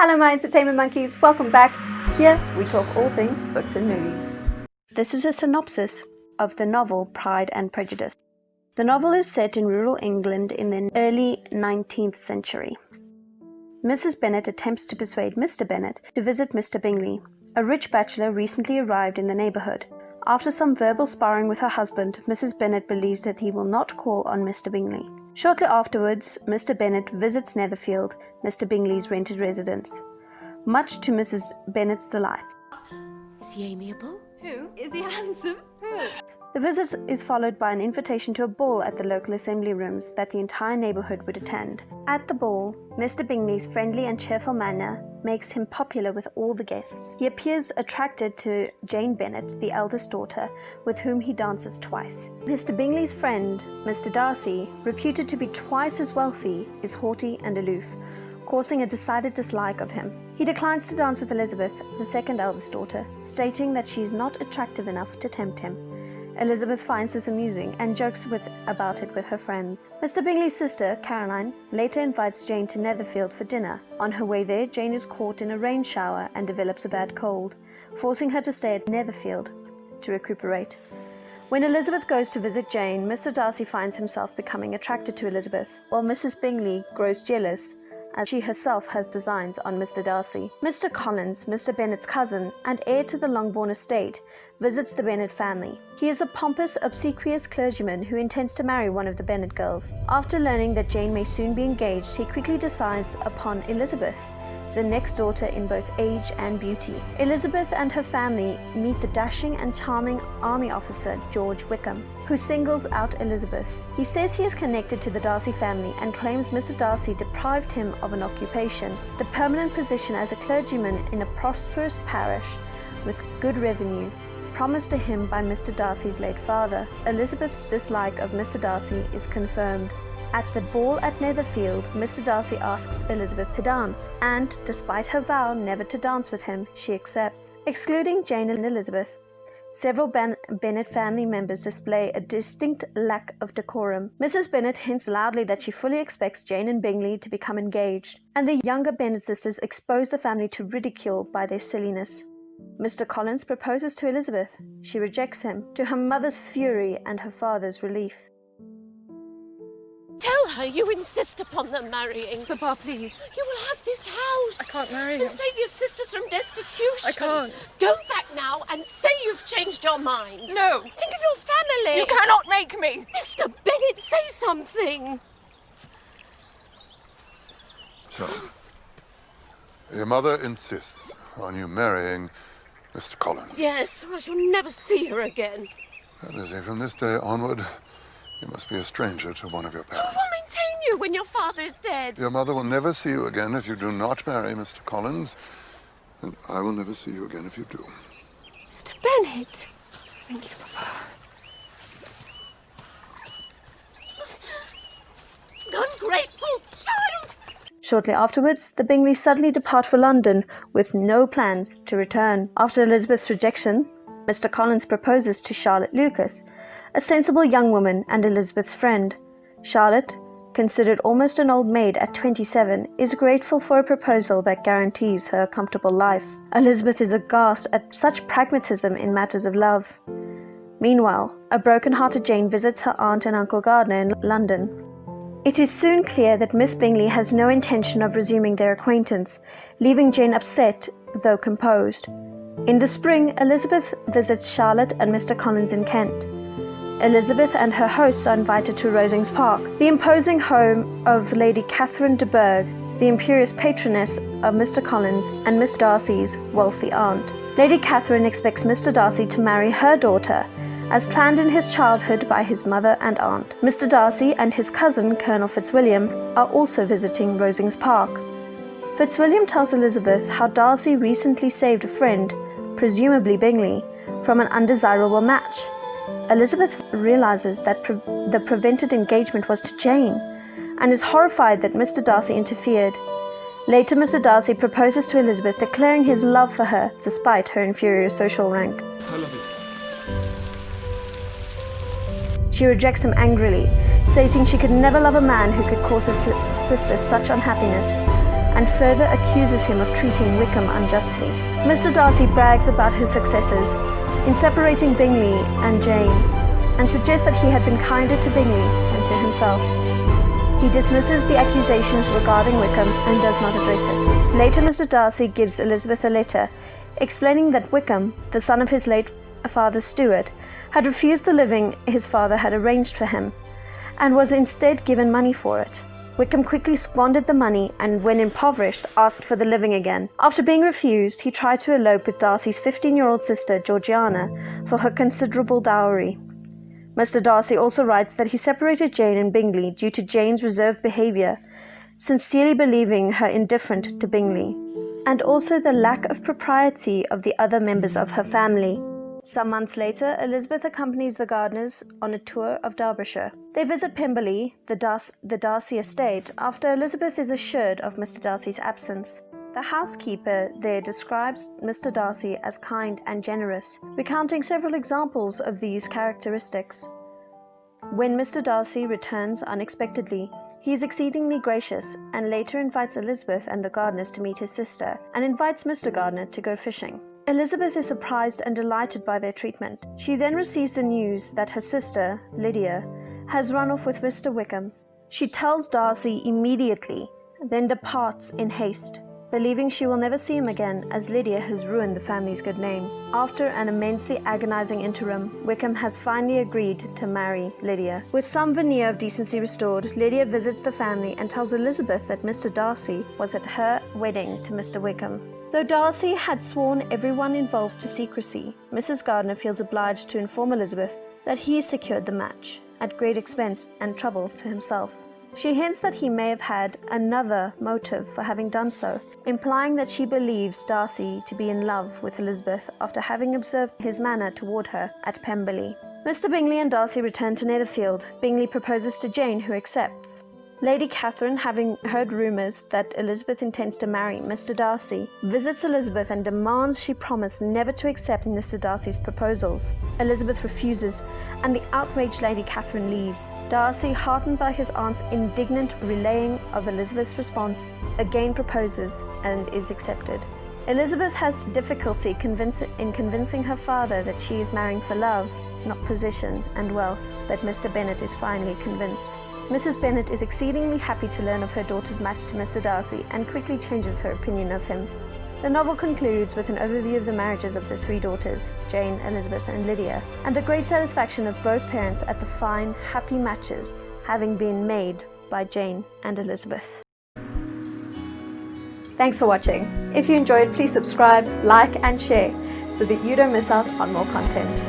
Hello my entertainment monkeys, welcome back. Here we talk all things books and movies. This is a synopsis of the novel Pride and Prejudice. The novel is set in rural England in the early 19th century. Mrs. Bennet attempts to persuade Mr. Bennet to visit Mr. Bingley, a rich bachelor recently arrived in the neighbourhood. After some verbal sparring with her husband, Mrs. Bennet believes that he will not call on Mr. Bingley. Shortly afterwards, Mr. Bennet visits Netherfield, Mr. Bingley's rented residence, much to Mrs. Bennet's delight. Is he amiable? Who? Is he handsome? Who? The visit is followed by an invitation to a ball at the local assembly rooms that the entire neighbourhood would attend. At the ball, Mr. Bingley's friendly and cheerful manner makes him popular with all the guests. He appears attracted to Jane Bennet, the eldest daughter, with whom he dances twice. Mr. Bingley's friend, Mr. Darcy, reputed to be twice as wealthy, is haughty and aloof, causing a decided dislike of him. He declines to dance with Elizabeth, the second eldest daughter, stating that she is not attractive enough to tempt him. Elizabeth finds this amusing and jokes about it with her friends. Mr. Bingley's sister, Caroline, later invites Jane to Netherfield for dinner. On her way there, Jane is caught in a rain shower and develops a bad cold, forcing her to stay at Netherfield to recuperate. When Elizabeth goes to visit Jane, Mr. Darcy finds himself becoming attracted to Elizabeth, while Mrs. Bingley grows jealous as she herself has designs on Mr. Darcy. Mr. Collins, Mr. Bennet's cousin and heir to the Longbourn estate, visits the Bennet family. He is a pompous, obsequious clergyman who intends to marry one of the Bennet girls. After learning that Jane may soon be engaged, he quickly decides upon Elizabeth, the next daughter in both age and beauty. Elizabeth and her family meet the dashing and charming army officer George Wickham, who singles out Elizabeth. He says he is connected to the Darcy family and claims Mr. Darcy deprived him of an occupation, the permanent position as a clergyman in a prosperous parish with good revenue, promised to him by Mr. Darcy's late father. Elizabeth's dislike of Mr. Darcy is confirmed. At the ball at Netherfield, Mr. Darcy asks Elizabeth to dance, and despite her vow never to dance with him, she accepts. Excluding Jane and Elizabeth, several Bennet family members display a distinct lack of decorum. Mrs. Bennet hints loudly that she fully expects Jane and Bingley to become engaged, and the younger Bennet sisters expose the family to ridicule by their silliness. Mr. Collins proposes to Elizabeth. She rejects him, to her mother's fury and her father's relief. Tell her you insist upon them marrying. Papa, please. You will have this house. I can't marry him. And save your sisters from destitution. I can't. Go back now and say you've changed your mind. No. Think of your family. You cannot make me. Mr. Bennet, say something. So, your mother insists on you marrying Mr. Collins. Yes, I shall never see her again. Lizzie, from this day onward, you must be a stranger to one of your Who parents. will maintain you when your father is dead? Your mother will never see you again if you do not marry Mr. Collins, and I will never see you again if you do. Mr. Bennet. Thank you, Papa. Ungrateful child! Shortly afterwards, the Bingleys suddenly depart for London with no plans to return. After Elizabeth's rejection, Mr. Collins proposes to Charlotte Lucas, a sensible young woman and Elizabeth's friend. Charlotte, considered almost an old maid at 27, is grateful for a proposal that guarantees her a comfortable life. Elizabeth is aghast at such pragmatism in matters of love. Meanwhile, a broken-hearted Jane visits her aunt and Uncle Gardner in London. It is soon clear that Miss Bingley has no intention of resuming their acquaintance, leaving Jane upset, though composed. In the spring, Elizabeth visits Charlotte and Mr. Collins in Kent. Elizabeth and her hosts are invited to Rosings Park, the imposing home of Lady Catherine de Bourgh, the imperious patroness of Mr. Collins and Miss Darcy's wealthy aunt. Lady Catherine expects Mr. Darcy to marry her daughter, as planned in his childhood by his mother and aunt. Mr. Darcy and his cousin, Colonel Fitzwilliam, are also visiting Rosings Park. Fitzwilliam tells Elizabeth how Darcy recently saved a friend, presumably Bingley, from an undesirable match. Elizabeth realizes that the prevented engagement was to Jane, and is horrified that Mr. Darcy interfered. Later, Mr. Darcy proposes to Elizabeth, declaring his love for her despite her inferior social rank. I love you. She rejects him angrily, stating she could never love a man who could cause her sister such unhappiness. and further accuses him of treating Wickham unjustly. Mr. Darcy brags about his successes in separating Bingley and Jane, and suggests that he had been kinder to Bingley than to himself. He dismisses the accusations regarding Wickham and does not address it. Later, Mr. Darcy gives Elizabeth a letter explaining that Wickham, the son of his late father Stuart, had refused the living his father had arranged for him, and was instead given money for it. Wickham quickly squandered the money and, when impoverished, asked for the living again. After being refused, he tried to elope with Darcy's 15-year-old sister Georgiana for her considerable dowry. Mr. Darcy also writes that he separated Jane and Bingley due to Jane's reserved behaviour, sincerely believing her indifferent to Bingley, and also the lack of propriety of the other members of her family. Some months later, Elizabeth accompanies the Gardiners on a tour of Derbyshire. They visit Pemberley, the Darcy estate, after Elizabeth is assured of Mr. Darcy's absence. The housekeeper there describes Mr. Darcy as kind and generous, recounting several examples of these characteristics. When Mr. Darcy returns unexpectedly, he is exceedingly gracious, and later invites Elizabeth and the Gardiners to meet his sister, and invites Mr. Gardiner to go fishing. Elizabeth is surprised and delighted by their treatment. She then receives the news that her sister, Lydia, has run off with Mr. Wickham. She tells Darcy immediately, then departs in haste, believing she will never see him again, as Lydia has ruined the family's good name. After an immensely agonizing interim, Wickham has finally agreed to marry Lydia. With some veneer of decency restored, Lydia visits the family and tells Elizabeth that Mr. Darcy was at her wedding to Mr. Wickham. Though Darcy had sworn everyone involved to secrecy, Mrs. Gardiner feels obliged to inform Elizabeth that he secured the match, at great expense and trouble to himself. She hints that he may have had another motive for having done so, implying that she believes Darcy to be in love with Elizabeth after having observed his manner toward her at Pemberley. Mr. Bingley and Darcy return to Netherfield. Bingley proposes to Jane, who accepts. Lady Catherine, having heard rumours that Elizabeth intends to marry Mr. Darcy, visits Elizabeth and demands she promise never to accept Mr. Darcy's proposals. Elizabeth refuses, and the outraged Lady Catherine leaves. Darcy, heartened by his aunt's indignant relaying of Elizabeth's response, again proposes and is accepted. Elizabeth has difficulty in convincing her father that she is marrying for love, not position and wealth, but Mr. Bennet is finally convinced. Mrs. Bennet is exceedingly happy to learn of her daughter's match to Mr. Darcy and quickly changes her opinion of him. The novel concludes with an overview of the marriages of the three daughters, Jane, Elizabeth and Lydia, and the great satisfaction of both parents at the fine, happy matches having been made by Jane and Elizabeth. Thanks for watching. If you enjoyed, please subscribe, like and share so that you don't miss out on more content.